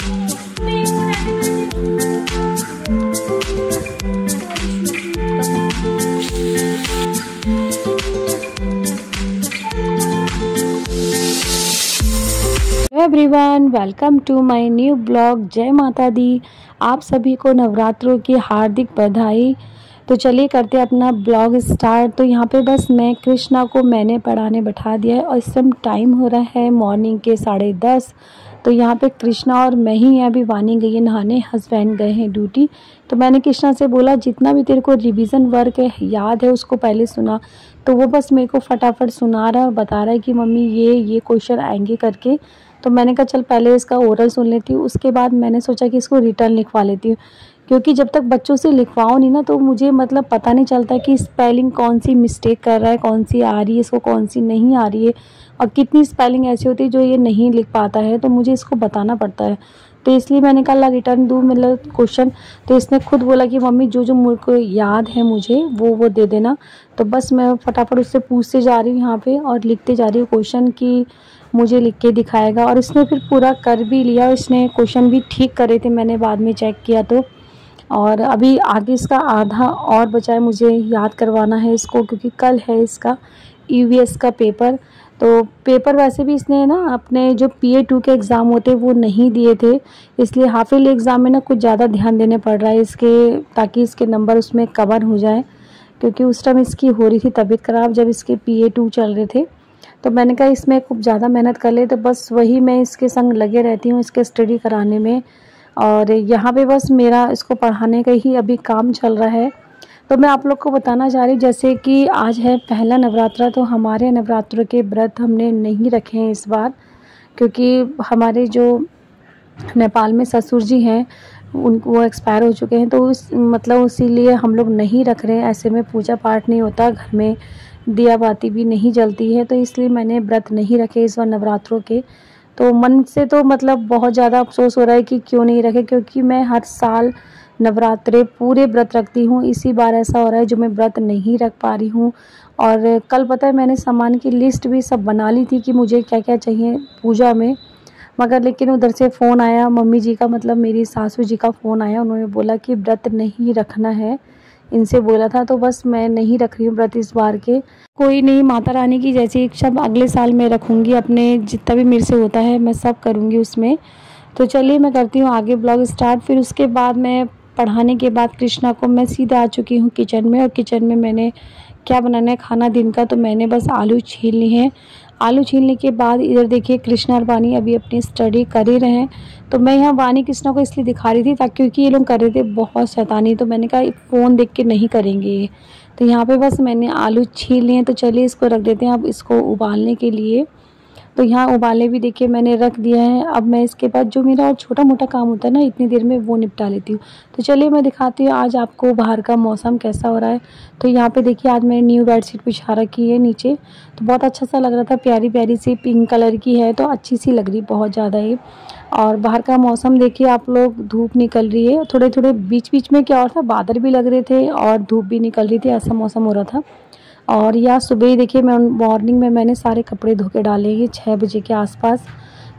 Everyone, welcome to my new blog. जय माता दी। आप सभी को नवरात्रों की हार्दिक बधाई। तो चलिए करते हैं अपना ब्लॉग स्टार्ट। तो यहाँ पे बस मैं कृष्णा को मैंने पढ़ाने बैठा दिया है और इस समय टाइम हो रहा है मॉर्निंग के 10:30। तो यहाँ पे कृष्णा और मैं ही हैं। अभी वानी गई है नहाने, हस्बैंड गए हैं ड्यूटी। तो मैंने कृष्णा से बोला जितना भी तेरे को रिवीजन वर्क है याद है उसको पहले सुना। तो वो बस मेरे को फटाफट सुना रहा है और बता रहा है कि मम्मी ये क्वेश्चन आएंगे करके। तो मैंने कहा चल पहले इसका ओरल सुन लेती हूँ, उसके बाद मैंने सोचा कि इसको रिटर्न लिखवा लेती हूँ, क्योंकि जब तक बच्चों से लिखवाओ नहीं ना तो मुझे मतलब पता नहीं चलता कि स्पेलिंग कौन सी मिस्टेक कर रहा है, कौन सी आ रही है इसको, कौन सी नहीं आ रही है, और कितनी स्पेलिंग ऐसी होती है जो ये नहीं लिख पाता है, तो मुझे इसको बताना पड़ता है। तो इसलिए मैंने कहा रिटर्न दूँ मतलब क्वेश्चन। तो इसने खुद बोला कि मम्मी जो जो मुझे को याद है मुझे वो दे देना। तो बस मैं फटाफट उससे पूछते जा रही हूँ यहाँ पे और लिखते जा रही हूँ क्वेश्चन की मुझे लिख के दिखाएगा। और इसने फिर पूरा कर भी लिया, इसने क्वेश्चन भी ठीक करे थे, मैंने बाद में चेक किया तो। और अभी आगे इसका आधा और बचा है, मुझे याद करवाना है इसको, क्योंकि कल है इसका ईवीएस का पेपर। तो पेपर वैसे भी इसने ना अपने जो PA2 के एग्ज़ाम होते वो नहीं दिए थे, इसलिए हाफ ईयरली एग्ज़ाम में ना कुछ ज़्यादा ध्यान देने पड़ रहा है इसके, ताकि इसके नंबर उसमें कवर हो जाए, क्योंकि उस टाइम इसकी हो रही थी तबीयत ख़राब जब इसके PA2 चल रहे थे। तो मैंने कहा इसमें खूब ज़्यादा मेहनत कर ले, तो बस वही मैं इसके संग लगे रहती हूँ इसके स्टडी कराने में। और यहाँ पे बस मेरा इसको पढ़ाने का ही अभी काम चल रहा है। तो मैं आप लोग को बताना चाह रही हूँ जैसे कि आज है पहला नवरात्रा, तो हमारे नवरात्रों के व्रत हमने नहीं रखे हैं इस बार, क्योंकि हमारे जो नेपाल में ससुर जी हैं उनको वो एक्सपायर हो चुके हैं, तो उस मतलब इसीलिए हम लोग नहीं रख रहे हैं। ऐसे में पूजा पाठ नहीं होता, घर में दिया बाती भी नहीं जलती है, तो इसलिए मैंने व्रत नहीं रखे इस बार नवरात्रों के। तो मन से तो मतलब बहुत ज़्यादा अफसोस हो रहा है कि क्यों नहीं रखे, क्योंकि मैं हर साल नवरात्रे पूरे व्रत रखती हूँ। इसी बार ऐसा हो रहा है जो मैं व्रत नहीं रख पा रही हूँ। और कल पता है मैंने सामान की लिस्ट भी सब बना ली थी कि मुझे क्या क्या चाहिए पूजा में, मगर लेकिन उधर से फ़ोन आया मम्मी जी का, मतलब मेरी सासू जी का फ़ोन आया। उन्होंने बोला कि व्रत नहीं रखना है, इनसे बोला था, तो बस मैं नहीं रख रही हूँ व्रत इस बार के। कोई नहीं, माता रानी की जैसी इच्छा अगले साल मैं रखूँगी, अपने जितना भी मेरे से होता है मैं सब करूँगी उसमें। तो चलिए मैं करती हूँ आगे ब्लॉग स्टार्ट। फिर उसके बाद मैं पढ़ाने के बाद कृष्णा को मैं सीधा आ चुकी हूँ किचन में, और किचन में मैंने क्या बनाना है खाना दिन का, तो मैंने बस आलू छील ली हैं। आलू छीलने के बाद इधर देखिए कृष्णा और वानी अभी अपनी स्टडी कर ही रहे हैं। तो मैं यहाँ वानी कृष्णा को इसलिए दिखा रही थी ताकि, क्योंकि ये लोग कर रहे थे बहुत शैतानी, तो मैंने कहा फ़ोन देख के नहीं करेंगे ये। तो यहाँ पे बस मैंने आलू छील लिए हैं, तो चलिए इसको रख देते हैं अब इसको उबालने के लिए। तो यहाँ उबालने भी देखिए मैंने रख दिया है। अब मैं इसके बाद जो मेरा और छोटा मोटा काम होता है ना इतनी देर में वो निपटा लेती हूँ। तो चलिए मैं दिखाती हूँ आज आपको बाहर का मौसम कैसा हो रहा है। तो यहाँ पे देखिए आज मैंने न्यू बेडशीट बिछा रखी है नीचे, तो बहुत अच्छा सा लग रहा था, प्यारी प्यारी सी पिंक कलर की है, तो अच्छी सी लग रही बहुत ज़्यादा ही। और बाहर का मौसम देखिए आप लोग, धूप निकल रही है, थोड़े थोड़े बीच बीच में क्या हो रहा था, बादल भी लग रहे थे और धूप भी निकल रही थी, ऐसा मौसम हो रहा था। और या सुबह ही देखिए मैं मॉर्निंग में मैंने सारे कपड़े धो के डाले हैं 6 बजे के आसपास,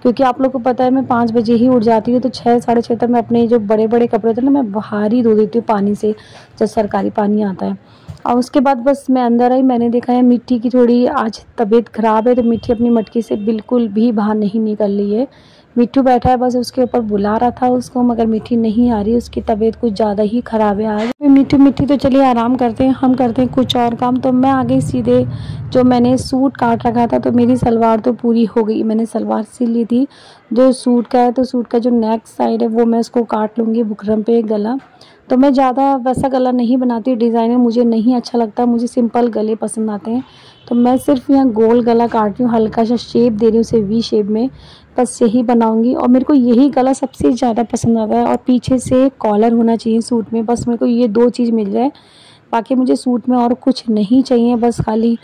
क्योंकि आप लोग को पता है मैं 5 बजे ही उठ जाती हूँ, तो 6 साढ़े 6 तक मैं अपने जो बड़े बड़े कपड़े होते हैं ना मैं बाहर ही धो देती हूँ पानी से, जब सरकारी पानी आता है। और उसके बाद बस मैं अंदर आई, मैंने देखा है मिट्टी की थोड़ी आज तबीयत ख़राब है, तो मिट्टी अपनी मटकी से बिल्कुल भी बाहर नहीं निकल रही है। मिट्टू बैठा है बस उसके ऊपर बुला रहा था उसको, मगर मिट्टी नहीं आ रही, उसकी तबीयत कुछ ज़्यादा ही ख़राब है आज। मिट्टी तो चलिए आराम करते हैं, हम करते हैं कुछ और काम। तो मैं आ गई सीधे, जो मैंने सूट काट रखा था, तो मेरी सलवार तो पूरी हो गई, मैंने सलवार सिल ली थी जो सूट का है। तो सूट का जो नेक साइड है वो मैं उसको काट लूँगी बुकरम पे गला। तो मैं ज़्यादा वैसा गला नहीं बनाती, डिज़ाइनर मुझे नहीं अच्छा लगता, मुझे सिंपल गले पसंद आते हैं। तो मैं सिर्फ यहाँ गोल गला काट रही हूँ, हल्का सा शेप दे रही हूँ उसे वी शेप में, बस यही बनाऊंगी। और मेरे को यही गला सबसे ज़्यादा पसंद आता है, और पीछे से कॉलर होना चाहिए सूट में, बस मेरे को ये 2 चीज़ मिल जाए, बाकी मुझे सूट में और कुछ नहीं चाहिए, बस खाली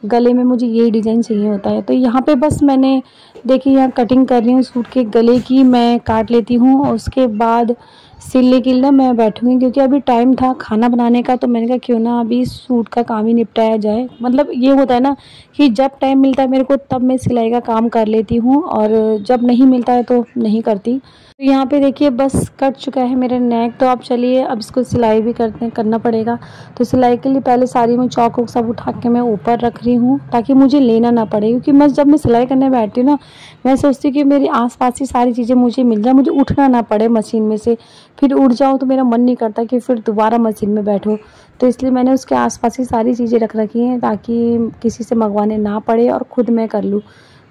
गले में मुझे यही डिज़ाइन चाहिए होता है। तो यहाँ पे बस मैंने देखिए यहाँ कटिंग कर रही हूँ सूट के गले की, मैं काट लेती हूँ और उसके बाद सिलने के लिए ना मैं बैठूँगी, क्योंकि अभी टाइम था खाना बनाने का, तो मैंने कहा क्यों ना अभी सूट का काम ही निपटाया जाए। मतलब ये होता है ना कि जब टाइम मिलता है मेरे को तब मैं सिलाई का काम कर लेती हूँ, और जब नहीं मिलता है तो नहीं करती। तो यहाँ पे देखिए बस कट चुका है मेरा नेक, तो अब चलिए अब इसको सिलाई भी करना पड़ेगा। तो सिलाई के लिए पहले सारी मैं चौक वोक सब उठा के मैं ऊपर रख रही हूँ, ताकि मुझे लेना ना पड़े। क्योंकि मैं जब मैं सिलाई करने बैठती हूँ ना, मैं सोचती हूँ कि मेरी आसपास की सारी चीज़ें मुझे मिल जाए, मुझे उठना ना पड़े मशीन में से। फिर उठ जाऊँ तो मेरा मन नहीं करता कि फिर दोबारा मशीन में बैठो। तो इसलिए मैंने उसके आसपास ही सारी चीज़ें रख रखी हैं, ताकि किसी से मंगवाने ना पड़े और ख़ुद मैं कर लूँ।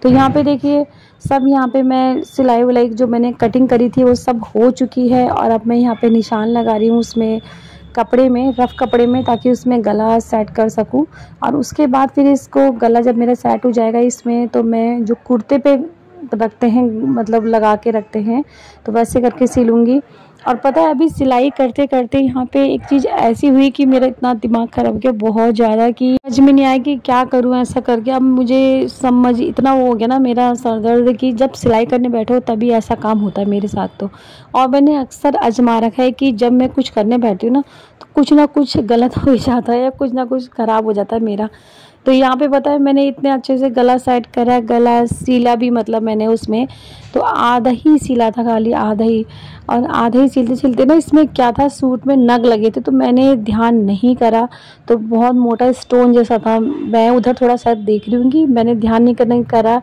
तो यहाँ पे देखिए सब यहाँ पे मैं सिलाई विलाई जो मैंने कटिंग करी थी वो सब हो चुकी है, और अब मैं यहाँ पे निशान लगा रही हूँ उसमें कपड़े में, रफ़ कपड़े में, ताकि उसमें गला सेट कर सकूँ। और उसके बाद फिर इसको गला जब मेरा सेट हो जाएगा इसमें, तो मैं जो कुर्ते पे रखते हैं, मतलब लगा के रखते हैं, तो वैसे करके सिलूँगी। और पता है अभी सिलाई करते करते यहाँ पे एक चीज़ ऐसी हुई कि मेरा इतना दिमाग ख़राब हो गया बहुत ज़्यादा, कि समझ में नहीं आया कि क्या करूँ ऐसा करके। अब मुझे समझ इतना वो हो गया ना मेरा सर दर्द, कि जब सिलाई करने बैठो तभी ऐसा काम होता है मेरे साथ तो। और मैंने अक्सर आजमा रखा है कि जब मैं कुछ करने बैठती हूँ ना, तो कुछ ना कुछ गलत हो जाता है या कुछ ना कुछ ख़राब हो जाता है मेरा। तो यहाँ पे पता है मैंने इतने अच्छे से गला सेट करा, गला सिला भी, मतलब मैंने उसमें तो आधा ही सिला था, खाली आधा ही। और आधा ही सिलते सिलते ना इसमें क्या था, सूट में नग लगे थे, तो मैंने ध्यान नहीं करा, तो बहुत मोटा स्टोन जैसा था। मैं उधर थोड़ा सा देख रही हूँ कि मैंने ध्यान नहीं करा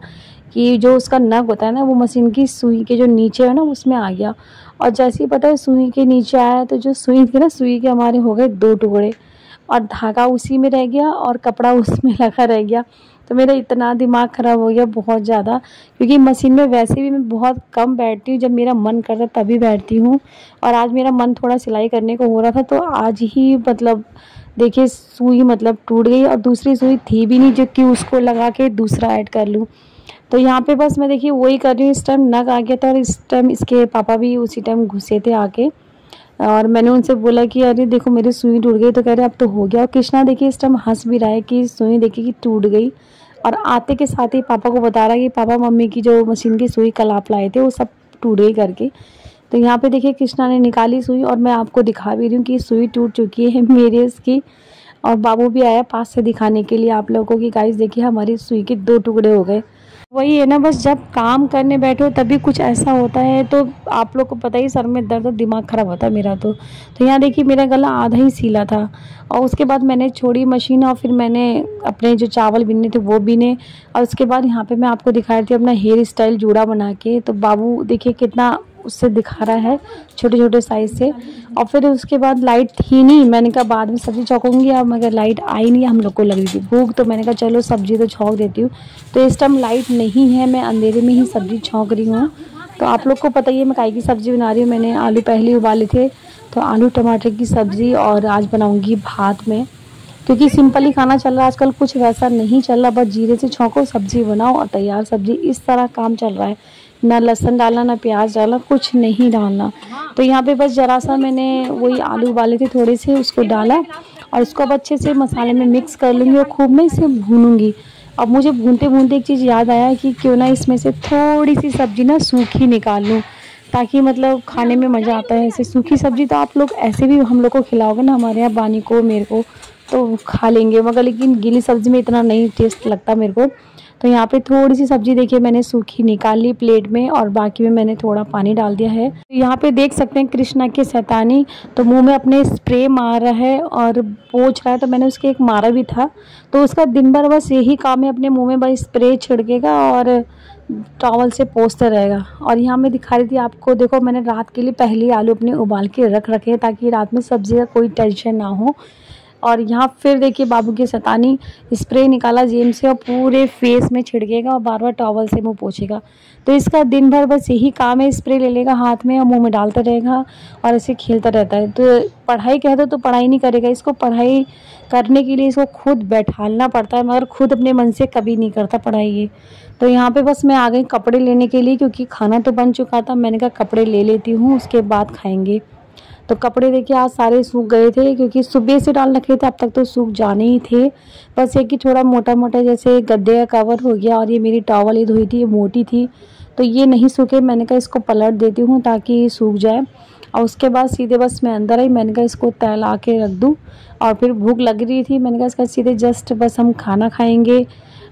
कि जो उसका नग होता है ना, वो मशीन की सुई के जो नीचे है ना उसमें आ गया। और जैसे ही पता है सुई के नीचे आया, तो जो सुई थी ना, सुई के हमारे हो गए 2 टुकड़े, और धागा उसी में रह गया और कपड़ा उसमें लगा रह गया। तो मेरा इतना दिमाग ख़राब हो गया बहुत ज़्यादा, क्योंकि मशीन में वैसे भी मैं बहुत कम बैठती हूँ, जब मेरा मन करता है तभी बैठती हूँ। और आज मेरा मन थोड़ा सिलाई करने को हो रहा था, तो आज ही मतलब देखिए सुई मतलब टूट गई, और दूसरी सुई थी भी नहीं जो कि उसको लगा के दूसरा ऐड कर लूँ। तो यहाँ पे बस मैं देखिए वही कर रही हूँ। इस टाइम नग आ गया था, और इस टाइम इसके पापा भी उसी टाइम घुसे थे आके, और मैंने उनसे बोला कि अरे देखो मेरी सुई टूट गई, तो कह रहे अब तो हो गया। और कृष्णा देखिए इस टाइम हंस भी रहा है कि सुई देखिए कि टूट गई, और आते के साथ ही पापा को बता रहा है कि पापा मम्मी की जो मशीन की सुई कल आप लाए थे वो सब टूट गई करके। तो यहाँ पे देखिए कृष्णा ने निकाली सुई, और मैं आपको दिखा भी रही हूँ कि सुई टूट चुकी है मेरी इसकी। और बाबू भी आया पास से दिखाने के लिए आप लोगों की, गाइस देखिए हमारी सुई के 2 टुकड़े हो गए। वही है ना, बस जब काम करने बैठो तभी कुछ ऐसा होता है। तो आप लोग को पता ही, सर में दर्द और दिमाग ख़राब होता है मेरा तो यहाँ देखिए मेरा गला आधा ही सीला था, और उसके बाद मैंने छोड़ी मशीन, और फिर मैंने अपने जो चावल बिनने थे वो बिने। और उसके बाद यहाँ पे मैं आपको दिखा रही थी अपना हेयर स्टाइल जूड़ा बना के। तो बाबू देखिए कितना उससे दिखा रहा है, छोटे छोटे साइज़ से। और फिर उसके बाद लाइट थी नहीं, मैंने कहा बाद में सब्ज़ी छौंकूंगी, अब मगर लाइट आई नहीं, हम लोग को लग रही थी भूख, तो मैंने कहा चलो सब्ज़ी तो छौंक देती हूँ। तो इस टाइम लाइट नहीं है, मैं अंधेरे में ही सब्ज़ी छौंक रही हूँ। तो आप लोग को पता ही है मैं काई की सब्ज़ी बना रही हूँ। मैंने आलू पहले उबाले थे, तो आलू टमाटर की सब्ज़ी, और आज बनाऊँगी भात में, क्योंकि सिंपल ही खाना चल रहा है आजकल, कुछ वैसा नहीं चल रहा। बस जीरे से छौंको, सब्ज़ी बनाओ और तैयार सब्ज़ी, इस तरह काम चल रहा है। ना लहसुन डालना, ना प्याज डालना, कुछ नहीं डालना। तो यहाँ पे बस ज़रा सा मैंने वही आलू उबाले थे थोड़े से, उसको डाला, और इसको अब अच्छे से मसाले में मिक्स कर लूँगी, और खूब मैं इसे भूनूँगी। अब मुझे भूनते भूनते एक चीज़ याद आया कि क्यों ना इसमें से थोड़ी सी सब्ज़ी ना सूखी निकाल लूँ, ताकि मतलब खाने में मज़ा आता है। ऐसे सूखी सब्ज़ी तो आप लोग ऐसे भी हम लोग को खिलाओगे ना, हमारे यहाँ बानी को मेरे को, तो खा लेंगे, मगर लेकिन गीली सब्ज़ी में इतना नहीं टेस्ट लगता मेरे को। तो यहाँ पे थोड़ी सी सब्ज़ी देखिए मैंने सूखी निकाल ली प्लेट में, और बाकी में मैंने थोड़ा पानी डाल दिया है। तो यहाँ पे देख सकते हैं कृष्णा की शैतानी, तो मुंह में अपने स्प्रे मार रहा है और पोंछ रहा है। तो मैंने उसके एक मारा भी था, तो उसका दिन भर बस यही काम है, अपने मुँह में बस स्प्रे छिड़केगा और टॉवल से पोंछता रहेगा। और यहाँ मैं दिखा रही थी आपको, देखो मैंने रात के लिए पहले आलू अपने उबाल के रख रखे हैं, ताकि रात में सब्ज़ी का कोई टेंशन ना हो। और यहाँ फिर देखिए बाबू की शैतानी, स्प्रे निकाला जेब से और पूरे फेस में छिड़केगा और बार बार टॉवल से मुंह पोंछेगा। तो इसका दिन भर बस यही काम है, स्प्रे ले लेगा हाथ में और मुंह में डालता रहेगा और ऐसे खेलता रहता है। तो पढ़ाई कह दो तो पढ़ाई नहीं करेगा, इसको पढ़ाई करने के लिए इसको खुद बैठालना पड़ता है, मगर खुद अपने मन से कभी नहीं करता पढ़ाई ये। तो यहाँ पे बस मैं आ गई कपड़े लेने के लिए, क्योंकि खाना तो बन चुका था। मैंने कहा कपड़े ले लेती हूँ, उसके बाद खाएंगे। तो कपड़े देखिए आज सारे सूख गए थे, क्योंकि सुबह से डाल रखे थे, अब तक तो सूख जाने ही थे। बस एक ही थोड़ा मोटा मोटा जैसे गद्दे का कवर हो गया, और ये मेरी टॉवल ही धोई थी, ये मोटी थी तो ये नहीं सूखे। मैंने कहा इसको पलट देती हूँ ताकि सूख जाए। और उसके बाद सीधे बस मैं अंदर आई। मैंने कहा इसको तैल ला के रख दूँ, और फिर भूख लग रही थी। मैंने कहा इसका सीधे जस्ट बस हम खाना खाएंगे।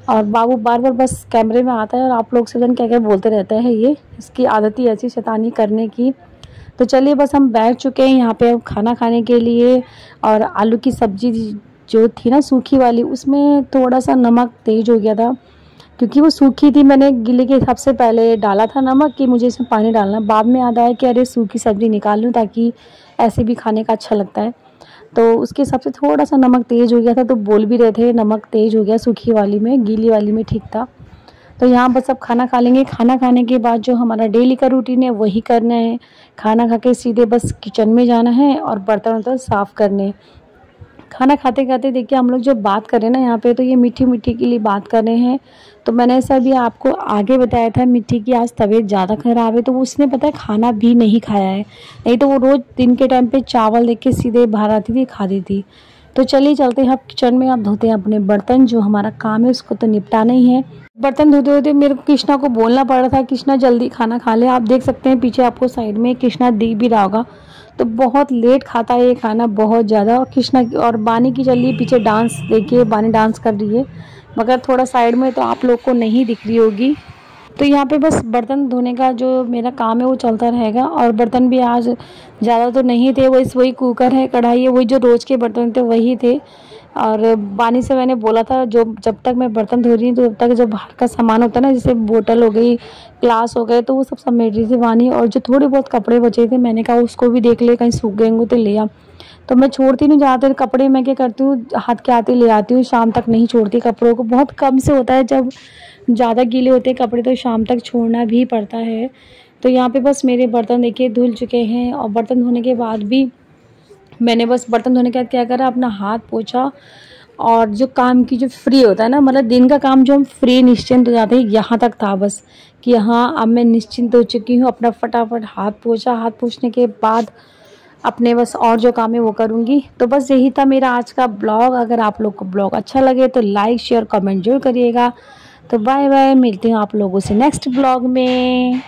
और बाबू बार बार बस कैमरे में आता है और आप लोग से पता नहीं क्या क्या बोलते रहता है। ये इसकी आदत ही ऐसी शैतानी करने की। तो चलिए बस हम बैठ चुके हैं यहाँ पे अब खाना खाने के लिए। और आलू की सब्जी जो थी ना सूखी वाली, उसमें थोड़ा सा नमक तेज हो गया था, क्योंकि वो सूखी थी। मैंने गीले के हिसाब से पहले डाला था नमक कि मुझे इसमें पानी डालना। बाद में याद आया कि अरे सूखी सब्ज़ी निकाल लूँ, ताकि ऐसे भी खाने का अच्छा लगता है। तो उसके हिसाब से थोड़ा सा नमक तेज़ हो गया था। तो बोल भी रहे थे नमक तेज़ हो गया सूखी वाली में, गीली वाली में ठीक था। तो यहाँ बस अब खाना खा लेंगे। खाना खाने के बाद जो हमारा डेली का रूटीन है वही करना है। खाना खा के सीधे बस किचन में जाना है और बर्तन वर्तन साफ़ करने। खाना खाते खाते देखिए हम लोग जो बात कर रहे हैं ना यहाँ पे, तो ये मिट्टी मिट्टी के लिए बात कर रहे हैं। तो मैंने ऐसा भी आपको आगे बताया था, मिट्टी की आज तबीयत ज़्यादा ख़राब है, तो उसने पता है खाना भी नहीं खाया है। नहीं तो वो रोज़ दिन के टाइम पे चावल देख के सीधे बाहर आती थी, खाती थी। तो चलिए चलते हैं अब किचन में। अब धोते हैं अपने बर्तन, जो हमारा काम है उसको तो निपटाना ही है। बर्तन धोते धोते मेरे को कृष्णा को बोलना पड़ रहा था, कृष्णा जल्दी खाना खा ले। आप देख सकते हैं पीछे आपको साइड में कृष्णा दिख भी रहा होगा। तो बहुत लेट खाता है ये खाना, बहुत ज़्यादा। और कृष्णा की और बानी की चल रही है पीछे डांस, देखिए बानी डांस कर रही है, मगर थोड़ा साइड में तो आप लोग को नहीं दिख रही होगी। तो यहाँ पे बस बर्तन धोने का जो मेरा काम है वो चलता रहेगा। और बर्तन भी आज ज़्यादा तो नहीं थे, वही कुकर है, कढ़ाई है, वही जो रोज़ के बर्तन थे वही थे। और बानी से मैंने बोला था जो जब तक मैं बर्तन धो रही हूँ तो तब तक जो बाहर का सामान होता है ना, जैसे बोतल हो गई, ग्लास हो गए, तो वो सब समेट रही थी बानी। और जो थोड़े बहुत कपड़े बचे थे मैंने कहा उसको भी देख ले, कहीं सूख गए होंगे तो ले आ। तो मैं छोड़ती नहीं ज़्यादातर कपड़े, मैं क्या करती हूँ हाथ के आते ले आती हूँ, शाम तक नहीं छोड़ती कपड़ों को। बहुत कम से होता है, जब ज़्यादा गीले होते हैं कपड़े तो शाम तक छोड़ना भी पड़ता है। तो यहाँ पे बस मेरे बर्तन देखिए धुल चुके हैं। और बर्तन धोने के बाद भी मैंने बस बर्तन धोने के बाद क्या करा, अपना हाथ पोंछा। और जो काम की जो फ्री होता है ना, मतलब दिन का काम जो हम फ्री निश्चिंत हो जाते हैं, यहाँ तक था बस कि हाँ अब मैं निश्चिंत हो चुकी हूँ। अपना फटाफट हाथ पोंछा, हाथ पोंछने के बाद अपने बस और जो काम है वो करूँगी। तो बस यही था मेरा आज का ब्लॉग। अगर आप लोग को ब्लॉग अच्छा लगे तो लाइक शेयर कमेंट जरूर करिएगा। तो बाय बाय, मिलती हूँ आप लोगों से नेक्स्ट ब्लॉग में।